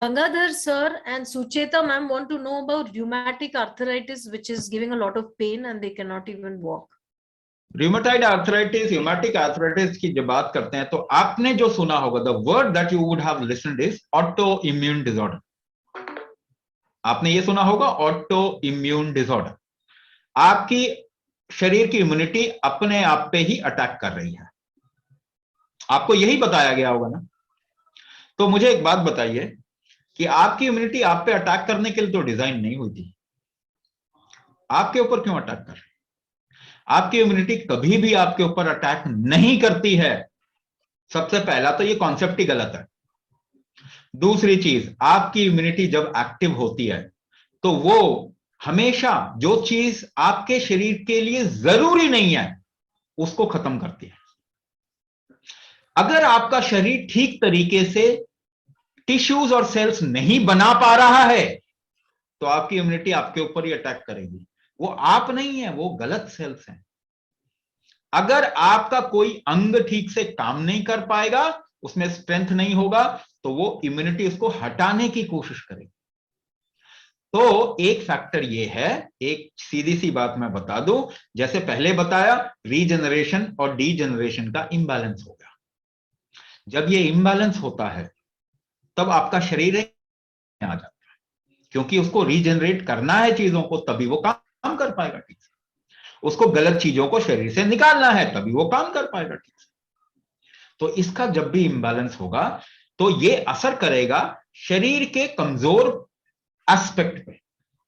Gangadhar sir and Sucheta ma'am want to know about rheumatic arthritis, which is giving a lot of pain and they cannot even walk. Rheumatoid arthritis, rheumatic arthritis की जब बात करते हैं तो आपने जो सुना होगा, the word that you would have listened is autoimmune disorder. आपने ये सुना होगा autoimmune disorder. आपकी शरीर की इम्यूनिटी अपने आप पे ही अटैक कर रही है, आपको यही बताया गया होगा ना। तो मुझे एक बात बताइए कि आपकी इम्यूनिटी आप पे अटैक करने के लिए तो डिजाइन नहीं हुई थी, आपके ऊपर क्यों अटैक कर रही है? आपकी इम्यूनिटी कभी भी आपके ऊपर अटैक नहीं करती है। सबसे पहला तो ये कॉन्सेप्ट ही गलत है। दूसरी चीज, आपकी इम्यूनिटी जब एक्टिव होती है तो वो हमेशा जो चीज आपके शरीर के लिए जरूरी नहीं है उसको खत्म करती है। अगर आपका शरीर ठीक तरीके से टिश्यूज और सेल्स नहीं बना पा रहा है तो आपकी इम्यूनिटी आपके ऊपर ही अटैक करेगी। वो आप नहीं है, वो गलत सेल्स हैं। अगर आपका कोई अंग ठीक से काम नहीं कर पाएगा, उसमें स्ट्रेंथ नहीं होगा, तो वो इम्यूनिटी उसको हटाने की कोशिश करेगी। तो एक फैक्टर ये है, एक सीधी सी बात मैं बता दूं, जैसे पहले बताया, रीजनरेशन और डीजनरेशन का इंबैलेंस हो गया। जब ये इंबैलेंस होता है तब आपका शरीर आ जाता है, क्योंकि उसको रीजनरेट करना है चीजों को, तभी वो काम कर पाएगा ठीक से। उसको गलत चीजों को शरीर से निकालना है, तभी वो काम कर पाएगा ठीक से। तो इसका जब भी इंबैलेंस होगा तो ये असर करेगा शरीर के कमजोर एस्पेक्ट पे।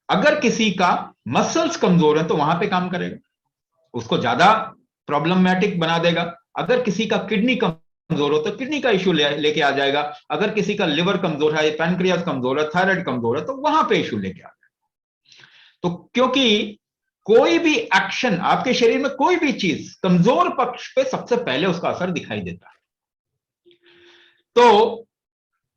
अगर किसी का मसल्स कमजोर है तो वहां पे काम करेगा, उसको ज्यादा प्रॉब्लमेटिक बना देगा। अगर किसी का किडनी कमजोर हो तो किडनी का इश्यू लेके आ जाएगा। अगर किसी का लिवर कमजोर है, पैनक्रियास कमजोर है, थायराइड कमजोर है, तो वहां पे इश्यू लेके आ जाएगा। तो क्योंकि कोई भी एक्शन आपके शरीर में, कोई भी चीज कमजोर पक्ष पे सबसे पहले उसका असर दिखाई देता है। तो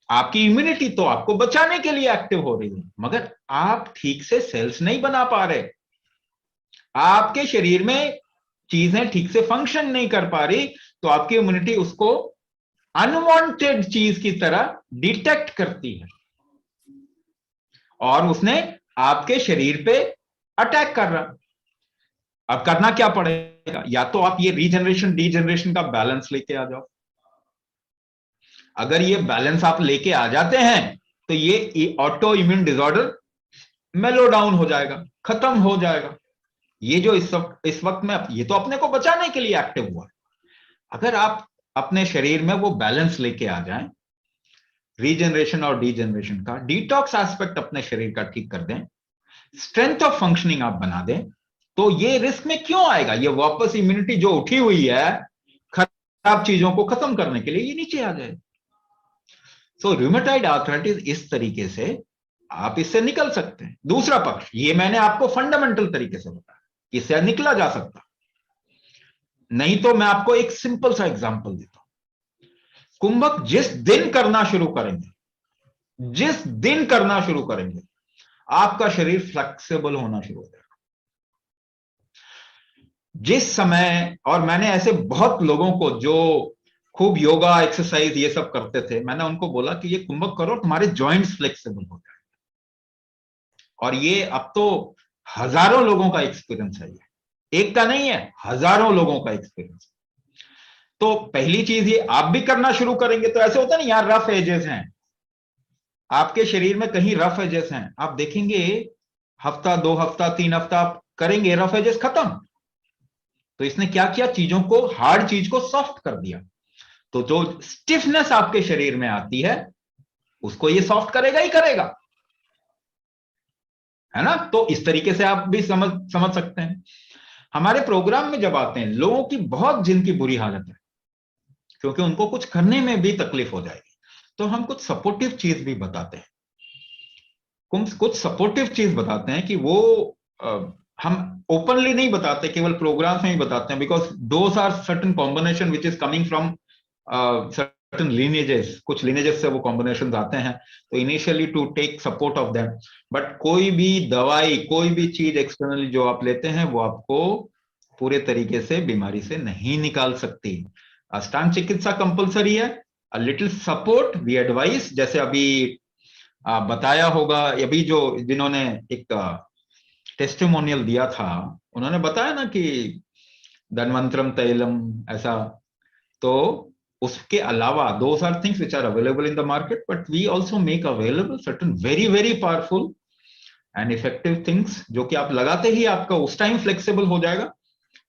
आपकी इम्यूनिटी तो आपको बचाने के लिए एक्टिव हो रही है, मगर आप ठीक से सेल्स नहीं बना पा रहे, आपके शरीर में चीजें ठीक से फंक्शन नहीं कर पा रही, तो आपकी इम्यूनिटी उसको अनवांटेड चीज की तरह डिटेक्ट करती है और उसने आपके शरीर पे अटैक कर रहा। अब करना क्या पड़ेगा? या तो आप ये रीजनरेशन डीजनरेशन का बैलेंस लेके आ जाओ। अगर ये बैलेंस आप लेके आ जाते हैं तो ये ऑटो इम्यून डिसऑर्डर मेलो डाउन हो जाएगा, खत्म हो जाएगा। ये जो इस वक्त में ये तो अपने को बचाने के लिए एक्टिव हुआ है। अगर आप अपने शरीर में वो बैलेंस लेके आ जाएं, रीजनरेशन और डीजनरेशन का, डिटॉक्स एस्पेक्ट अपने शरीर का ठीक कर दें, स्ट्रेंथ ऑफ फंक्शनिंग आप बना दें, तो ये रिस्क में क्यों आएगा? ये वापस इम्यूनिटी जो उठी हुई है खराब चीजों को खत्म करने के लिए, ये नीचे आ जाए। सो रूमेटॉइड आर्थराइटिस इस तरीके से आप इससे निकल सकते हैं। दूसरा पक्ष, ये मैंने आपको फंडामेंटल तरीके से बताया, इससे निकला जा सकता। नहीं तो मैं आपको एक सिंपल सा एग्जांपल देता हूं। कुंभक जिस दिन करना शुरू करेंगे, जिस दिन करना शुरू करेंगे, आपका शरीर फ्लेक्सिबल होना शुरू हो जाएगा। जिस समय, और मैंने ऐसे बहुत लोगों को जो खूब योगा एक्सरसाइज ये सब करते थे, मैंने उनको बोला कि ये कुंभक करो, तुम्हारे जॉइंट्स फ्लेक्सिबल हो जाएंगे। और ये अब तो हजारों लोगों का एक्सपीरियंस है, ये एक का नहीं है, हजारों लोगों का एक्सपीरियंस। तो पहली चीज ये, आप भी करना शुरू करेंगे तो ऐसे होता है ना यार, रफ एजेस हैं आपके शरीर में, कहीं रफ एजेस हैं, आप देखेंगे हफ्ता 2 हफ्ता 3 हफ्ता आप करेंगे, रफ एजेस खत्म। तो इसने क्या किया, चीजों को, हार्ड चीज को सॉफ्ट कर दिया। तो जो स्टिफनेस आपके शरीर में आती है उसको ये सॉफ्ट करेगा ही करेगा, है ना। तो इस तरीके से आप भी समझ सकते हैं। हमारे प्रोग्राम में जब आते हैं लोगों की बहुत जिनकी बुरी हालत है, क्योंकि उनको कुछ करने में भी तकलीफ हो जाएगी, तो हम कुछ सपोर्टिव चीज भी बताते हैं। कुछ सपोर्टिव चीज बताते हैं कि वो हम ओपनली नहीं बताते, केवल प्रोग्राम्स में ही बताते हैं, because those are certain combination which is coming from certain lineages, कुछ lineages से वो कॉम्बिनेशन आते हैं, तो initially to take support of them. But कोई भी दवाई, कोई भी चीज एक्सटर्नली जो आप लेते हैं वो आपको पूरे तरीके से बीमारी से नहीं निकाल सकती। अष्टांग चिकित्सा कंपलसरी है, a little support we advice. जैसे अभी बताया होगा, अभी जो जिन्होंने एक टेस्टिमोनियल दिया था उन्होंने बताया ना कि धन्वंतरम तैलम ऐसा, तो उसके अलावा those are things which are available in the market, but we also make available certain very very powerful and effective things जो कि आप लगाते ही आपका उस टाइम फ्लेक्सिबल हो जाएगा,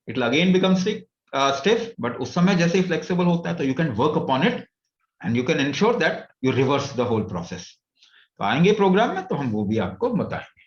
it will again become stiff, but उस समय जैसे ही फ्लेक्सिबल होता है तो you can work upon it and you can ensure that you reverse the whole process. तो आएंगे प्रोग्राम में तो हम वो भी आपको बताएंगे.